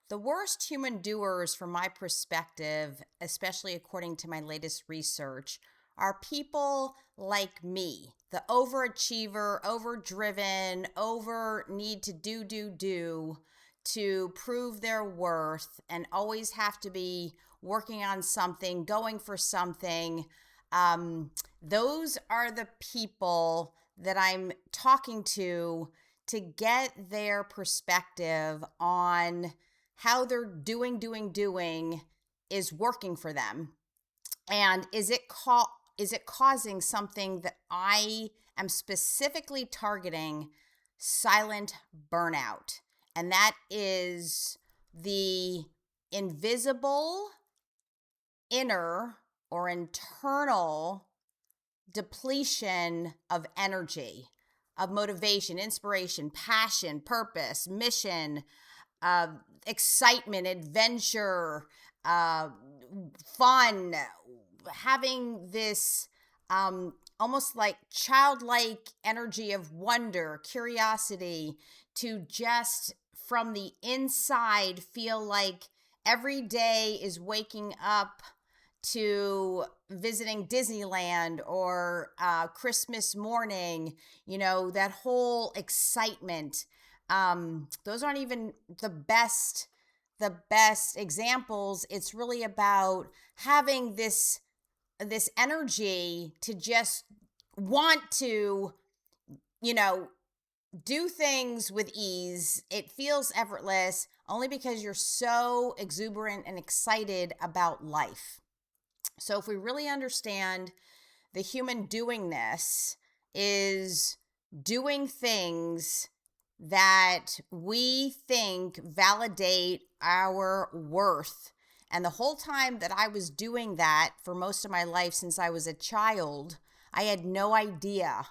The worst human doers, from my perspective, especially according to my latest research, are people like me, the overachiever, overdriven, over need to do to prove their worth and always have to be working on something, going for something. Those are the people that I'm talking to get their perspective on how they're doing is working for them. And is it causing something that I am specifically targeting? Silent burnout. And that is the invisible inner or internal depletion of energy, of motivation, inspiration, passion, purpose, mission, uh, excitement, adventure, uh, fun, having this almost like childlike energy of wonder, curiosity, to just from the inside feel like every day is waking up to visiting Disneyland or Christmas morning, that whole excitement. Those aren't even the best examples. It's really about having this energy to just want to, you know, do things with ease. It feels effortless only because you're so exuberant and excited about life. So if we really understand the human doingness is doing things that we think validate our worth. And the whole time that I was doing that for most of my life since I was a child, I had no idea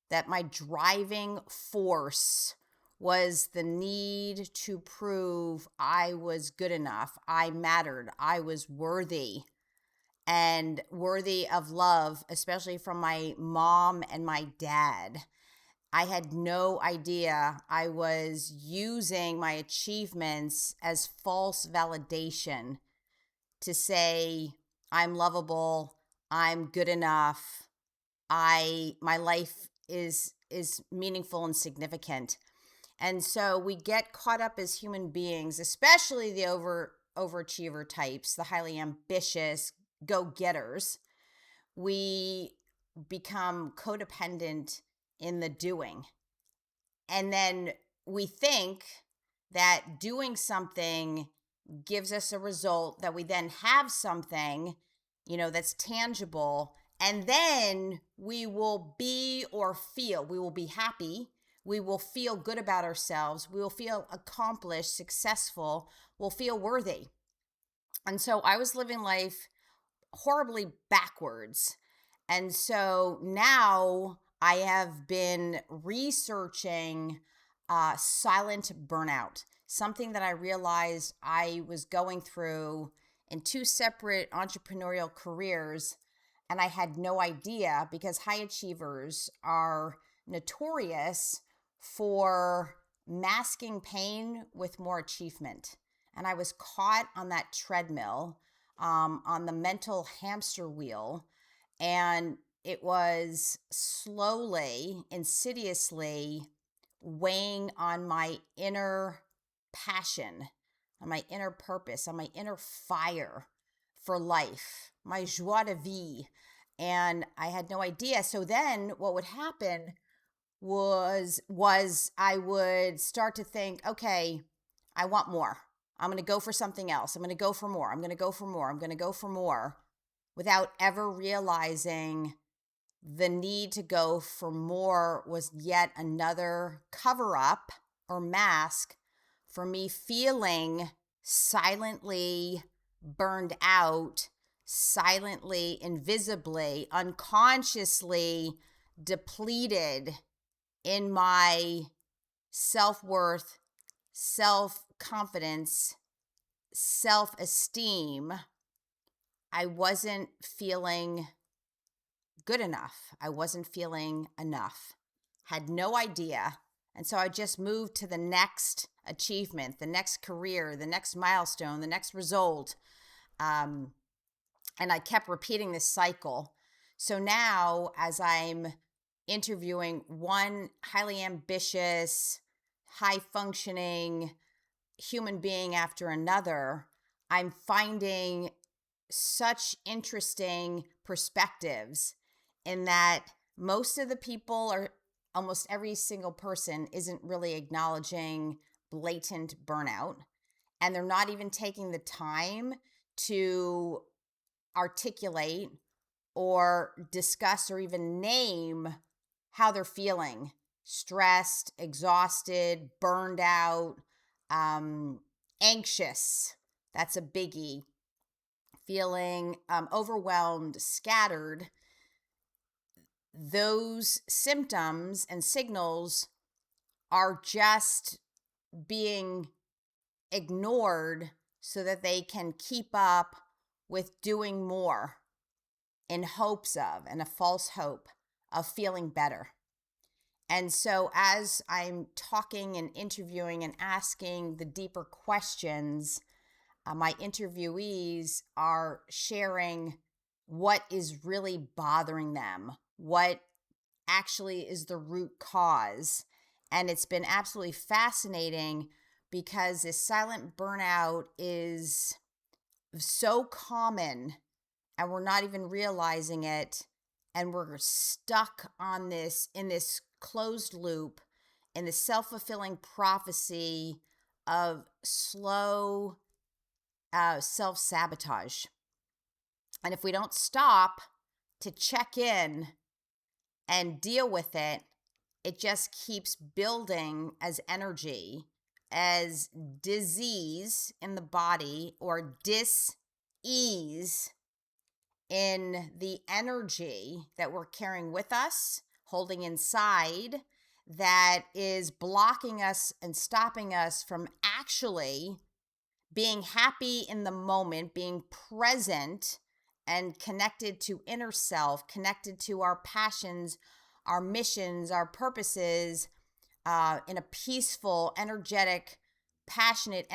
that my driving force was the need to prove I was good enough, I mattered, I was worthy and worthy of love, especially from my mom and my dad. I had no idea I was using my achievements as false validation to say I'm lovable, I'm good enough, my life is meaningful and significant. And so we get caught up as human beings, especially the overachiever types, the highly ambitious go-getters. We become codependent in the doing. And then we think that doing something gives us a result, that we then have something, that's tangible. And then we will be or feel, we will be happy. We will feel good about ourselves. We will feel accomplished, successful. We'll feel worthy. And so I was living life horribly backwards. And so now I have been researching silent burnout, something that I realized I was going through in two separate entrepreneurial careers. And I had no idea, because high achievers are notorious for masking pain with more achievement. And I was caught on that treadmill, on the mental hamster wheel. And it was slowly, insidiously weighing on my inner passion, on my inner purpose, on my inner fire for life, my joie de vivre. And I had no idea. So then what would happen was I would start to think, okay, I want more. I'm going to go for something else. I'm going to go for more. I'm going to go for more. I'm going to go for more, without ever realizing the need to go for more was yet another cover up or mask for me feeling silently burned out, silently, invisibly, unconsciously depleted in my self-worth, self-confidence, self-esteem. I wasn't feeling good enough. I wasn't feeling enough. Had no idea. And so I just moved to the next achievement, the next career, the next milestone, the next result. And I kept repeating this cycle. So now, as I'm interviewing one highly ambitious, high functioning human being after another, I'm finding such interesting perspectives in that most of the people, or almost every single person, isn't really acknowledging blatant burnout. And they're not even taking the time to articulate or discuss or even name how they're feeling: stressed, exhausted, burned out, anxious. That's a biggie. Feeling overwhelmed, scattered. Those symptoms and signals are just being ignored so that they can keep up with doing more in hopes of, and a false hope of, feeling better. And so as I'm talking and interviewing and asking the deeper questions, my interviewees are sharing what is really bothering them, what actually is the root cause. And it's been absolutely fascinating because this silent burnout is so common and we're not even realizing it. And we're stuck on this, in this closed loop, in the self-fulfilling prophecy of slow self-sabotage. And if we don't stop to check in and deal with it, it just keeps building as energy, as disease in the body, or dis-ease in the energy that we're carrying with us, holding inside, that is blocking us and stopping us from actually being happy in the moment, being present and connected to inner self, connected to our passions, our missions, our purposes, in a peaceful, energetic, passionate,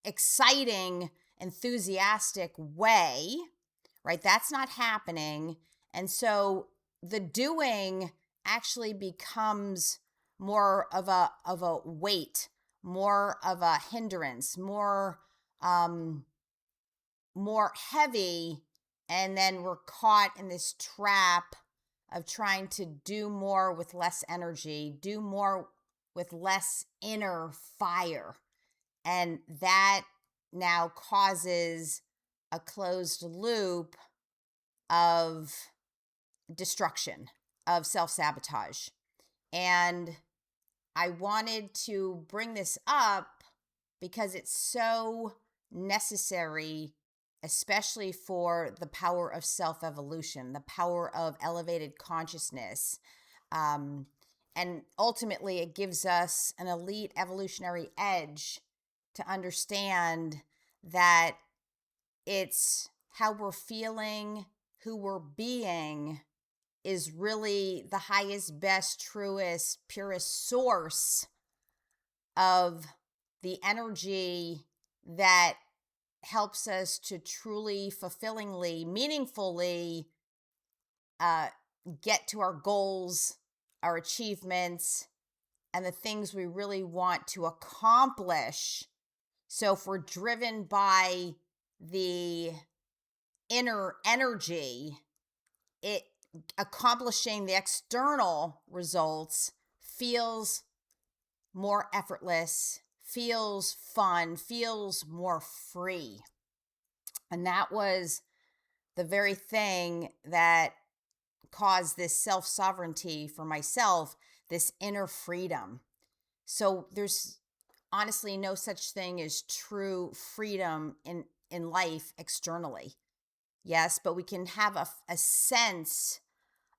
exciting, enthusiastic way, right? That's not happening. And so the doing actually becomes more of a weight, more of a hindrance, more heavy. And then we're caught in this trap of trying to do more with less energy, do more with less inner fire. And that now causes a closed loop of destruction, of self-sabotage. And I wanted to bring this up because it's so necessary, especially for the power of self-evolution, the power of elevated consciousness. And ultimately, it gives us an elite evolutionary edge to understand that it's how we're feeling, who we're being, is really the highest, best, truest, purest source of the energy that helps us to truly, fulfillingly, meaningfully get to our goals, our achievements, and the things we really want to accomplish. So if we're driven by the inner energy, it accomplishing the external results feels more effortless, feels fun, feels more free. And that was the very thing that caused this self-sovereignty for myself, this inner freedom. So there's honestly no such thing as true freedom in life externally. Yes, but we can have a sense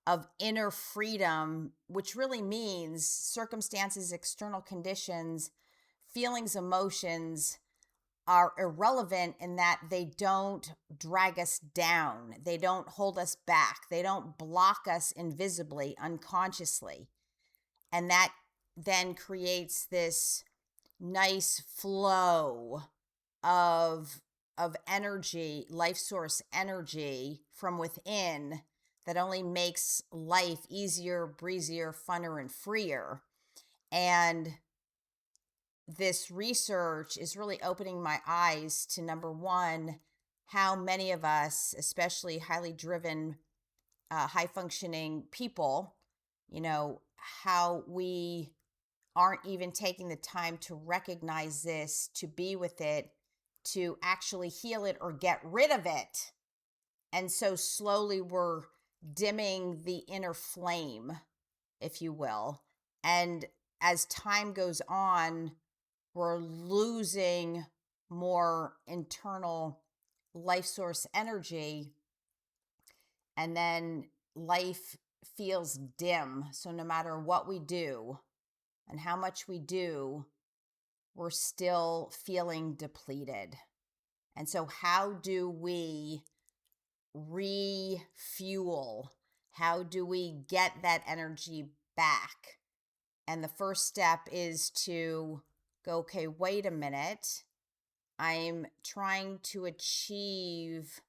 of inner freedom, which really means circumstances, external conditions, feelings, emotions are irrelevant in that they don't drag us down. They don't hold us back. They don't block us invisibly, unconsciously. And that then creates this nice flow of energy, life source energy from within that only makes life easier, breezier, funner, and freer. And this research is really opening my eyes to number one, how many of us, especially highly driven, high functioning people, how we aren't even taking the time to recognize this, to be with it, to actually heal it or get rid of it. And so slowly we're dimming the inner flame, if you will. And as time goes on, we're losing more internal life source energy. And then life feels dim. So no matter what we do and how much we do, we're still feeling depleted. And so, how do we refuel? How do we get that energy back? And the first step is to go, okay, wait a minute. I'm trying to achieve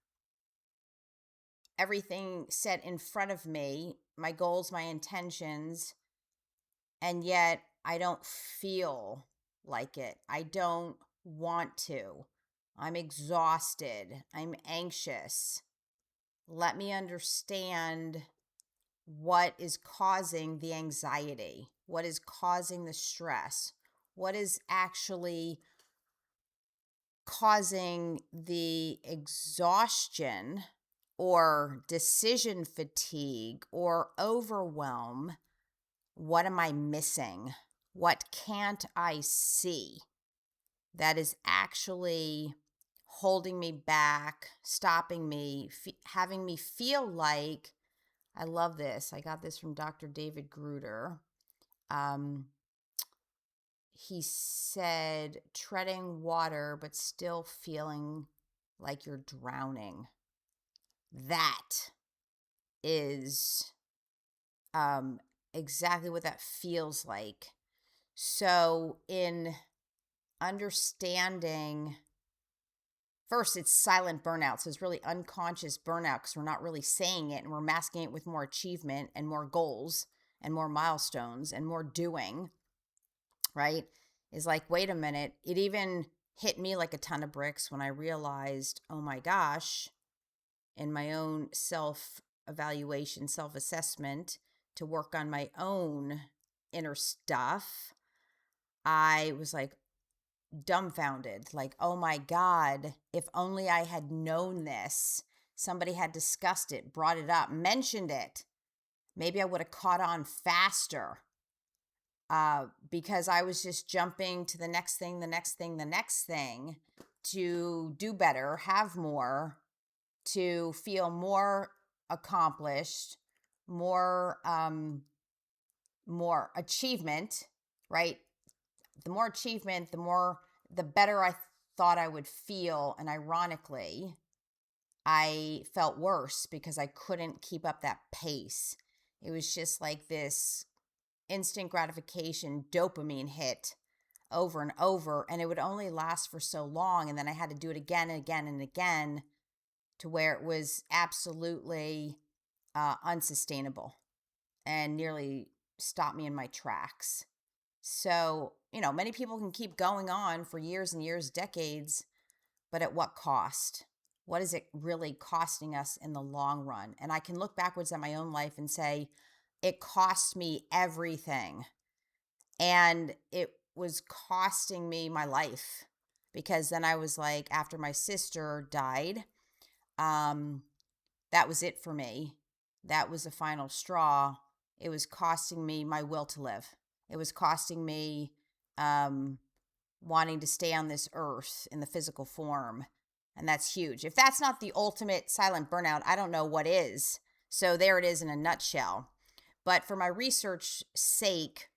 everything set in front of me, my goals, my intentions, and yet I don't feel like it. I don't want to. I'm exhausted. I'm anxious. Let me understand what is causing the anxiety, what is causing the stress, what is actually causing the exhaustion or decision fatigue or overwhelm. What am I missing? What can't I see that is actually holding me back, stopping me, having me feel like, I love this. I got this from Dr. David Gruder. He said, treading water, but still feeling like you're drowning. That is exactly what that feels like. So, in understanding, first, it's silent burnout. So, it's really unconscious burnout because we're not really saying it and we're masking it with more achievement and more goals and more milestones and more doing, right? Is like, wait a minute. It even hit me like a ton of bricks when I realized, oh my gosh, in my own self evaluation, self assessment, to work on my own inner stuff, I was like dumbfounded, like, oh my God, if only I had known this, somebody had discussed it, brought it up, mentioned it, maybe I would have caught on faster. Because I was just jumping to the next thing, the next thing, the next thing to do better, have more, to feel more accomplished, more more achievement, right? The more achievement, the better I thought I would feel, and ironically, I felt worse because I couldn't keep up that pace. It was just like this instant gratification dopamine hit over and over, and it would only last for so long, and then I had to do it again and again and again to where it was absolutely unsustainable and nearly stopped me in my tracks. So, many people can keep going on for years and years, decades, but at what cost? What is it really costing us in the long run? And I can look backwards at my own life and say, it cost me everything. And it was costing me my life because then I was like, after my sister died, that was it for me. That was the final straw. It was costing me my will to live. It was costing me wanting to stay on this earth in the physical form. And that's huge. If that's not the ultimate silent burnout, I don't know what is. So there it is in a nutshell. But for my research sake,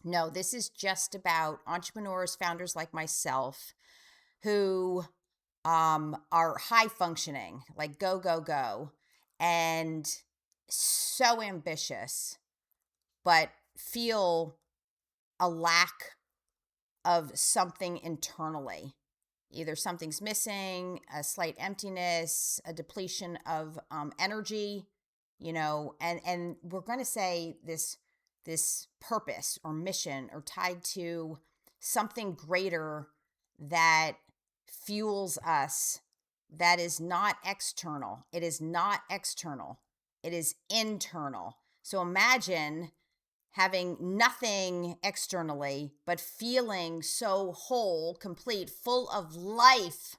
no, this is just about entrepreneurs, founders like myself who are high functioning, like go, go, go, and so ambitious, but feel a lack of something internally. Either something's missing, a slight emptiness, a depletion of energy, and we're going to say this purpose or mission or tied to something greater that fuels us, that is not external. It is not external. It is internal. So imagine having nothing externally, but feeling so whole, complete, full of life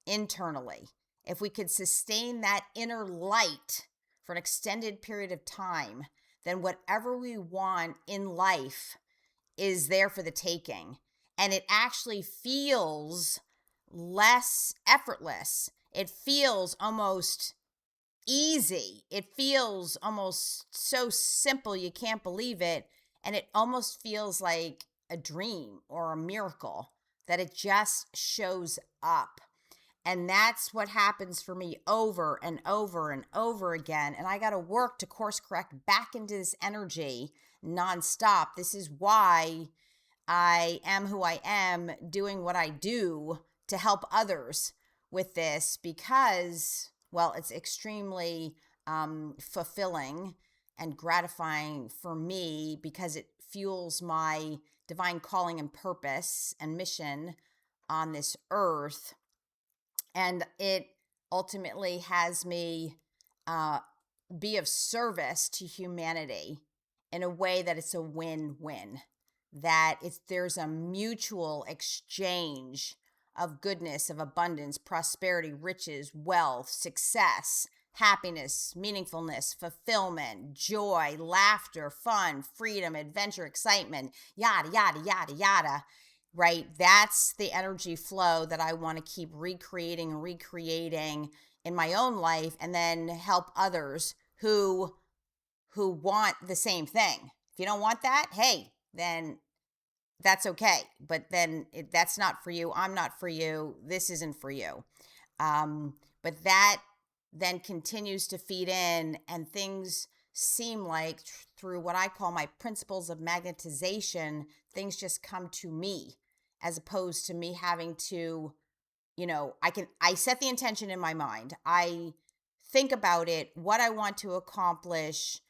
internally. If we could sustain that inner light for an extended period of time, then whatever we want in life is there for the taking. And it actually feels less effortless. It feels almost easy. It feels almost so simple you can't believe it. And it almost feels like a dream or a miracle that it just shows up. And that's what happens for me over and over and over again. And I got to work to course correct back into this energy nonstop. This is why I am who I am, doing what I do to help others with this, because, well, it's extremely fulfilling and gratifying for me, because it fuels my divine calling and purpose and mission on this earth. And it ultimately has me be of service to humanity in a way that it's a win-win, that there's a mutual exchange of goodness, of abundance, prosperity, riches, wealth, success, happiness, meaningfulness, fulfillment, joy, laughter, fun, freedom, adventure, excitement, yada, yada, yada, yada. Right? That's the energy flow that I want to keep recreating and recreating in my own life, and then help others who want the same thing. If you don't want that, hey, then that's okay. But then that's not for you. I'm not for you. This isn't for you. But that then continues to feed in, and things seem like through what I call my principles of magnetization, things just come to me, as opposed to me having to, I set the intention in my mind. I think about it, what I want to accomplish,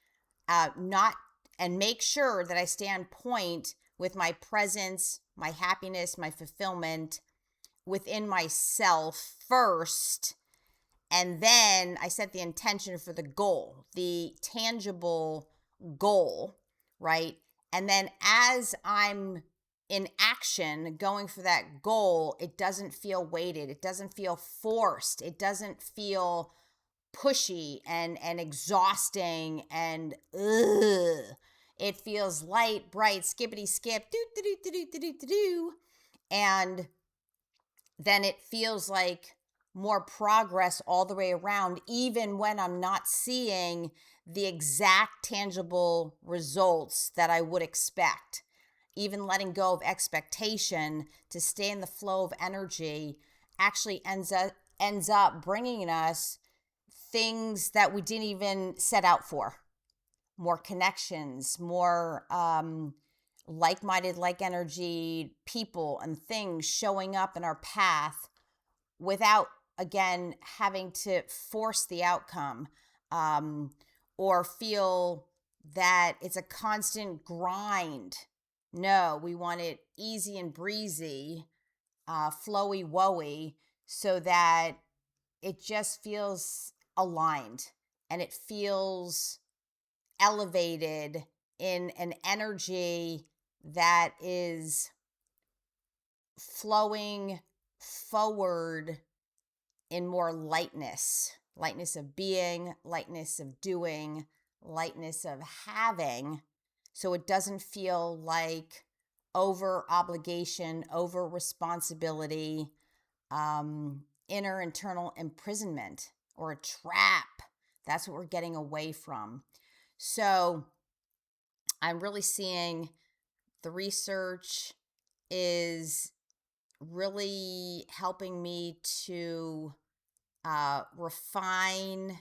not, and make sure that I stay on point with my presence, my happiness, my fulfillment within myself first. And then I set the intention for the goal, the tangible goal, right? And then as I'm in action going for that goal, it doesn't feel weighted. It doesn't feel forced. It doesn't feel pushy and exhausting and ugh. It feels light, bright, skippity skip, do do do do do do do do, and then it feels like more progress all the way around, even when I'm not seeing the exact tangible results that I would expect. Even letting go of expectation to stay in the flow of energy actually ends up bringing us things that we didn't even set out for. More connections, more like-minded, like-energy people and things showing up in our path without, again, having to force the outcome, or feel that it's a constant grind. No, we want it easy and breezy, flowy wowy, so that it just feels aligned and it feels elevated in an energy that is flowing forward in more lightness of being, lightness of doing, lightness of having. So it doesn't feel like over obligation, over responsibility, inner internal imprisonment or a trap. That's what we're getting away from. So I'm really seeing the research is really helping me to refine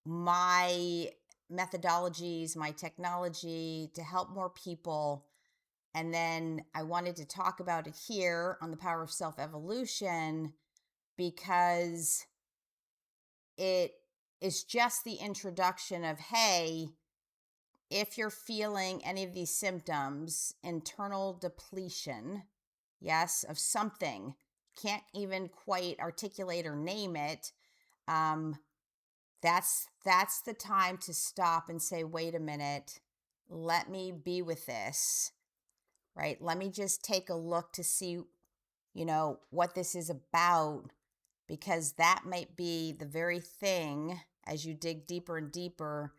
my methodologies, my technology to help more people And then I wanted to talk about it here on the Power of Self-Evolution because it is just the introduction of, hey, if you're feeling any of these symptoms, internal depletion, yes, of something, can't even quite articulate or name it, um, that's the time to stop and say, wait a minute, let me be with this, right? Let me just take a look to see, what this is about, because that might be the very thing as you dig deeper and deeper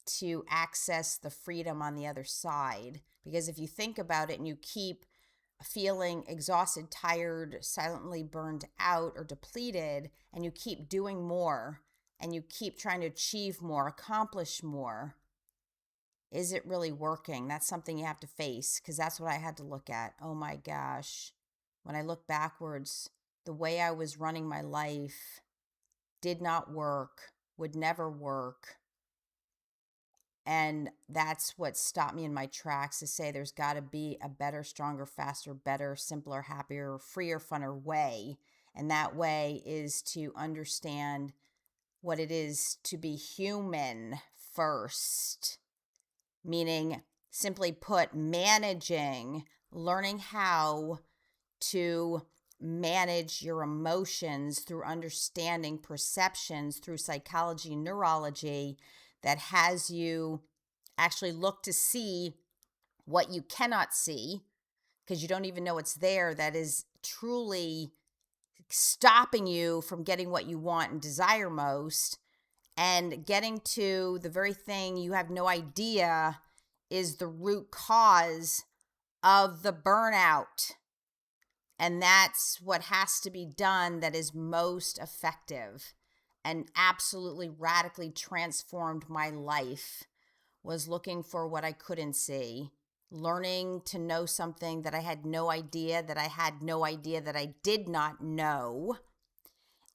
to access the freedom on the other side. Because if you think about it and you keep feeling exhausted, tired, silently burned out, or depleted, and you keep doing more and you keep trying to achieve more, accomplish more, is it really working? That's something you have to face, because that's what I had to look at. Oh my gosh. When I look backwards, the way I was running my life did not work, would never work. And that's what stopped me in my tracks, to say there's got to be a better, stronger, faster, better, simpler, happier, freer, funner way. And that way is to understand what it is to be human first, meaning, simply put, managing, learning how to manage your emotions through understanding perceptions, through psychology, neurology, that has you actually look to see what you cannot see because you don't even know it's there, that is truly stopping you from getting what you want and desire most, and getting to the very thing you have no idea is the root cause of the burnout. And that's what has to be done that is most effective and absolutely radically transformed my life, was looking for what I couldn't see, learning to know something that I had no idea that I had no idea that I did not know.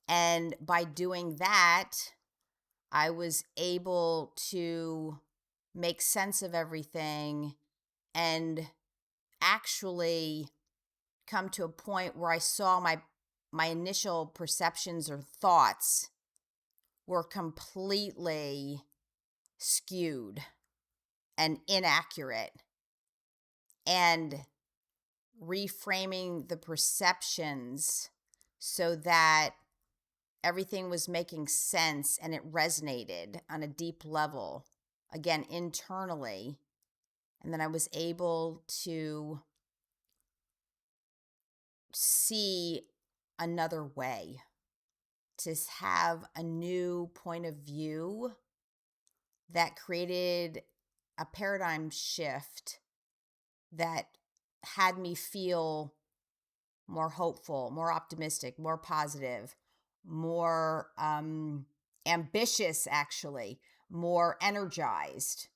And by doing that, I was able to make sense of everything and actually come to a point where I saw my initial perceptions or thoughts were completely skewed and inaccurate, and reframing the perceptions so that everything was making sense and it resonated on a deep level, again, internally. And then I was able to see another way, to have a new point of view that created a paradigm shift that had me feel more hopeful, more optimistic, more positive, more ambitious, actually, more energized,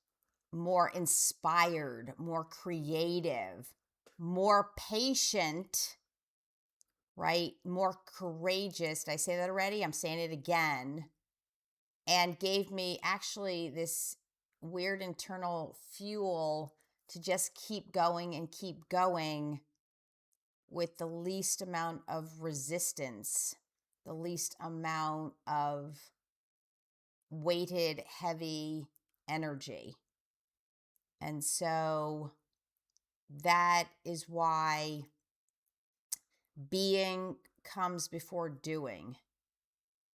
more inspired, more creative, more patient, right? More courageous. Did I say that already? I'm saying it again. And gave me actually this weird internal fuel to just keep going and keep going with the least amount of resistance, the least amount of weighted, heavy energy. And so that is why being comes before doing.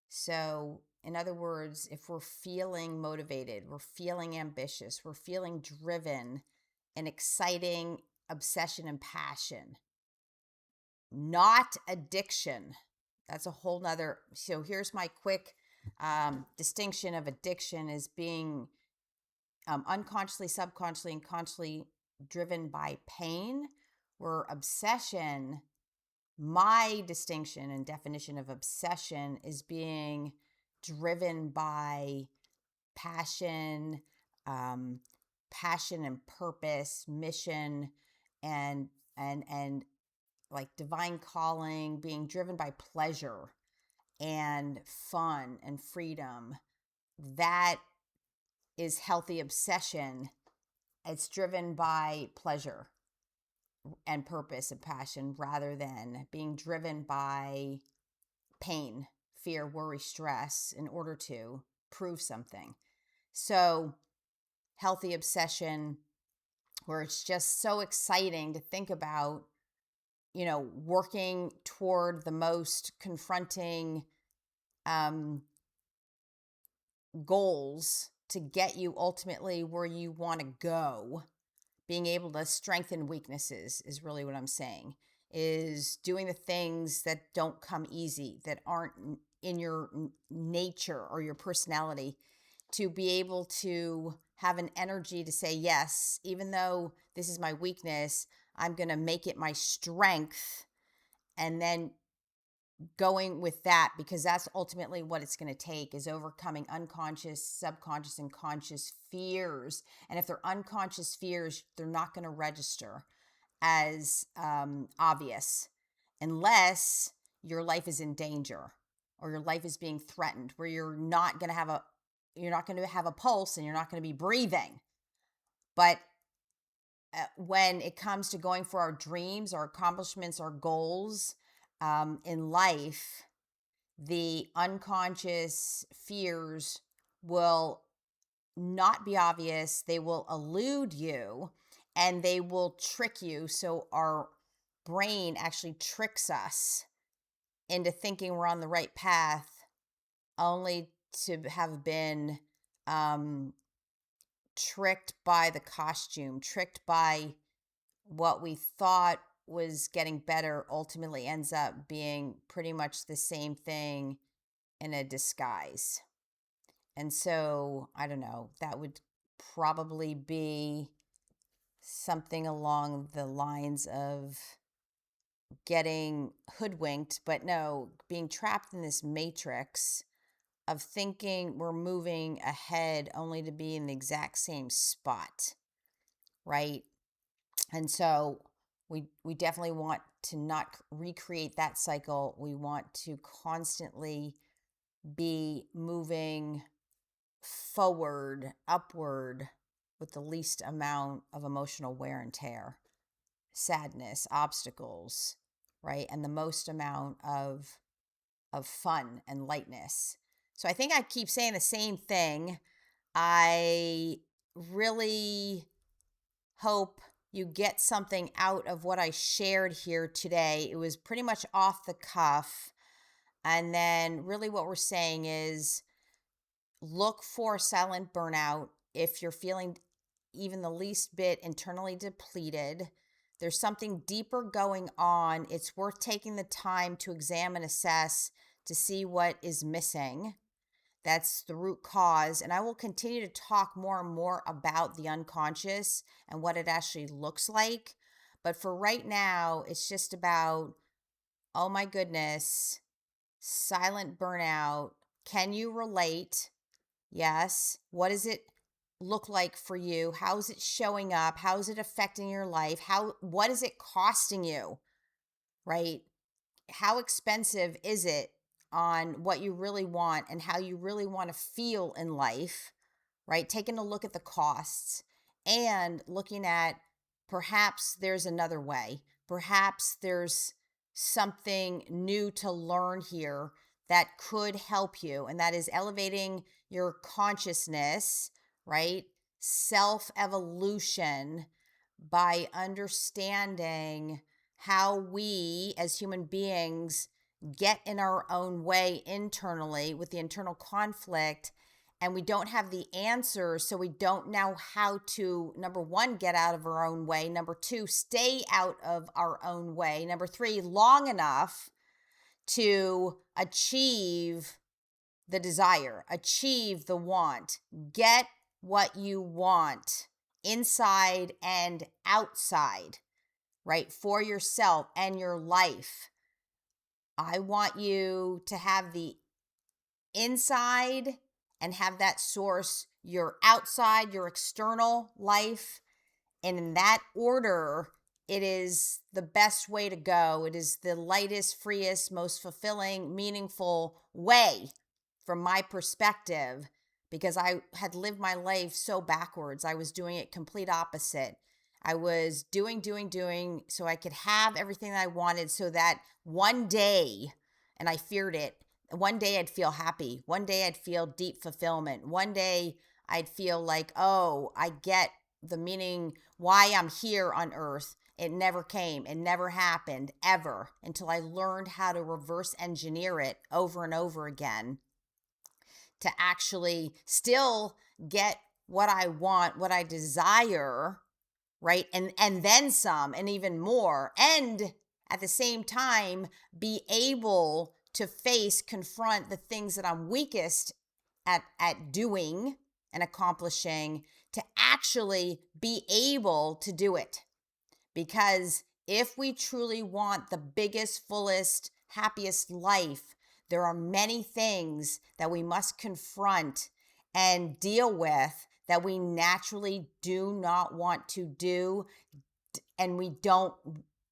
So, in other words, if we're feeling motivated, we're feeling ambitious, we're feeling driven and exciting, obsession and passion, not addiction. That's a whole nother. So here's my quick distinction of addiction: is being unconsciously, subconsciously, and consciously driven by pain. Where obsession, my distinction and definition of obsession, is being driven by passion, passion and purpose, mission, and like divine calling, being driven by pleasure and fun and freedom. That is healthy obsession. It's driven by pleasure. and purpose and passion rather than being driven by pain, fear, worry, stress in order to prove something. So, healthy obsession, where it's just so exciting to think about, working toward the most confronting um, goals to get you ultimately where you want to go. Being able to strengthen weaknesses is really what I'm saying, is doing the things that don't come easy, that aren't in your nature or your personality, to be able to have an energy to say, yes, even though this is my weakness, I'm going to make it my strength. And then going with that, because that's ultimately what it's going to take, is overcoming unconscious, subconscious, and conscious fears. And if they're unconscious fears, they're not going to register as obvious unless your life is in danger or your life is being threatened, where you're not going to have a pulse and you're not going to be breathing. But when it comes to going for our dreams, our accomplishments, our goals in life, the unconscious fears will not be obvious. They will elude you and they will trick you. So our brain actually tricks us into thinking we're on the right path, only to have been tricked by the costume, tricked by what we thought was getting better, ultimately ends up being pretty much the same thing in a disguise. And so, I don't know, that would probably be something along the lines of getting hoodwinked, but no, being trapped in this matrix of thinking we're moving ahead only to be in the exact same spot, right? And so we definitely want to not recreate that cycle. We want to constantly be moving forward, upward, with the least amount of emotional wear and tear, sadness, obstacles, right? And the most amount of fun and lightness. So I think I keep saying the same thing. I really hope you get something out of what I shared here today. It was pretty much off the cuff. And then really what we're saying is, look for silent burnout if you're feeling even the least bit internally depleted. There's something deeper going on. It's worth taking the time to examine, assess, to see what is missing. That's the root cause. And I will continue to talk more and more about the unconscious and what it actually looks like. But for right now, it's just about, oh my goodness, silent burnout. Can you relate? Yes. What does it look like for you? How is it showing up? How is it affecting your life? What is it costing you? Right? How expensive is it on what you really want and how you really want to feel in life? Right? Taking a look at the costs and looking at, perhaps there's another way. Perhaps there's something new to learn here that could help you, and that is elevating your consciousness, right? Self evolution, by understanding how we as human beings get in our own way internally with the internal conflict, and we don't have the answers, so we don't know how to, number one, get out of our own way, number two, stay out of our own way, number three, long enough to achieve the desire, achieve the want, get what you want inside and outside, right? For yourself and your life. I want you to have the inside and have that source your outside, your external life. And in that order, it is the best way to go. It is the lightest, freest, most fulfilling, meaningful way from my perspective, because I had lived my life so backwards. I was doing it complete opposite. I was doing so I could have everything that I wanted so that one day, and I feared it, one day I'd feel happy. One day I'd feel deep fulfillment. One day I'd feel like, oh, I get the meaning why I'm here on earth. It never came. It never happened ever until I learned how to reverse engineer it over and over again to actually still get what I want, what I desire, right? And then some and even more. And at the same time be able to confront the things that I'm weakest at doing and accomplishing to actually be able to do it. Because if we truly want the biggest, fullest, happiest life, there are many things that we must confront and deal with that we naturally do not want to do and we don't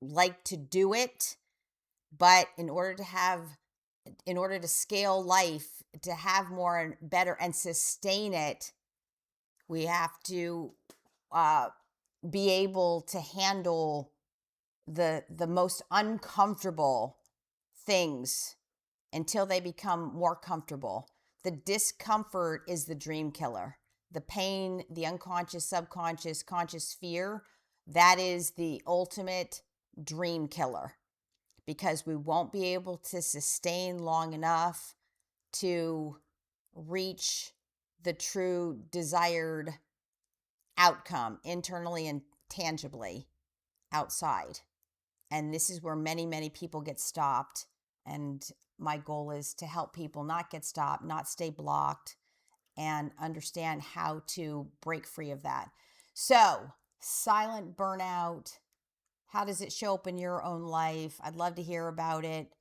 like to do it. But in order to scale life, to have more and better and sustain it, we have to uh, be able to handle the most uncomfortable things until they become more comfortable. The discomfort is the dream killer. The pain, the unconscious, subconscious, conscious fear, that is the ultimate dream killer because we won't be able to sustain long enough to reach the true desired outcome internally and tangibly outside. And this is where many, many people get stopped. And my goal is to help people not get stopped, not stay blocked, and understand how to break free of that. So, silent burnout, how does it show up in your own life? I'd love to hear about it.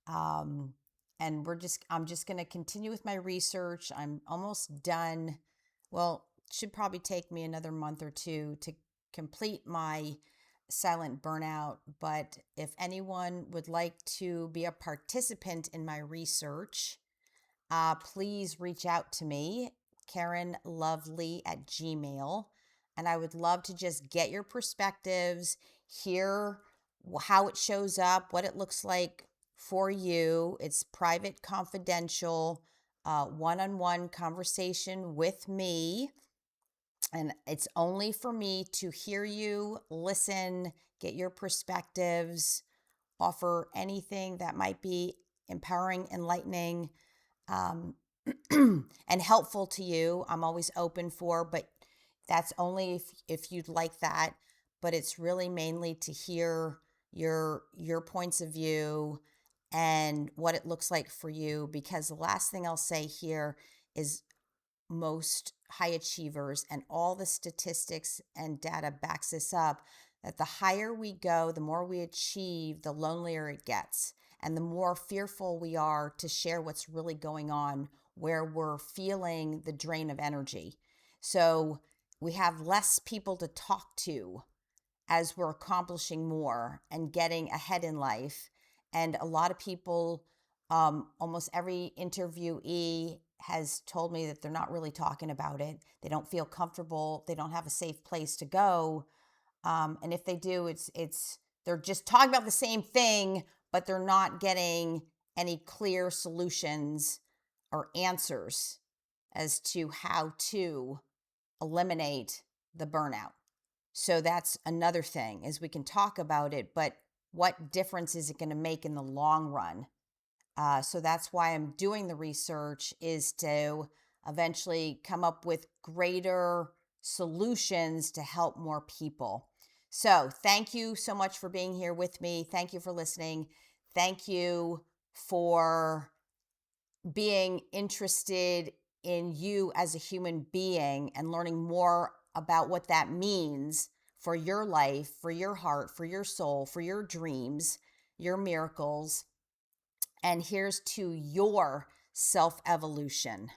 Um, and I'm just going to continue with my research. I'm almost done. Well, should probably take me another month or two to complete my silent burnout. But if anyone would like to be a participant in my research, please reach out to me, KarenLovely@gmail. And I would love to just get your perspectives, hear how it shows up, what it looks like for you. It's private, confidential, one-on-one conversation with me. And it's only for me to hear you, listen, get your perspectives, offer anything that might be empowering, enlightening, um, and helpful to you. I'm always open for, but that's only if you'd like that. But it's really mainly to hear your points of view and what it looks like for you. Because the last thing I'll say here is most high achievers and all the statistics and data backs this up that the higher we go, the more we achieve, the lonelier it gets. And the more fearful we are to share what's really going on, where we're feeling the drain of energy. So we have less people to talk to as we're accomplishing more and getting ahead in life. And a lot of people, almost every interviewee has told me that they're not really talking about it. They don't feel comfortable. They don't have a safe place to go. And if they do, it's they're just talking about the same thing, but they're not getting any clear solutions or answers as to how to eliminate the burnout. So that's another thing is we can talk about it, but what difference is it going to make in the long run? So that's why I'm doing the research is to eventually come up with greater solutions to help more people. So thank you so much for being here with me. Thank you for listening. Thank you for being interested in you as a human being and learning more about what that means for your life, for your heart, for your soul, for your dreams, your miracles. And here's to your self evolution.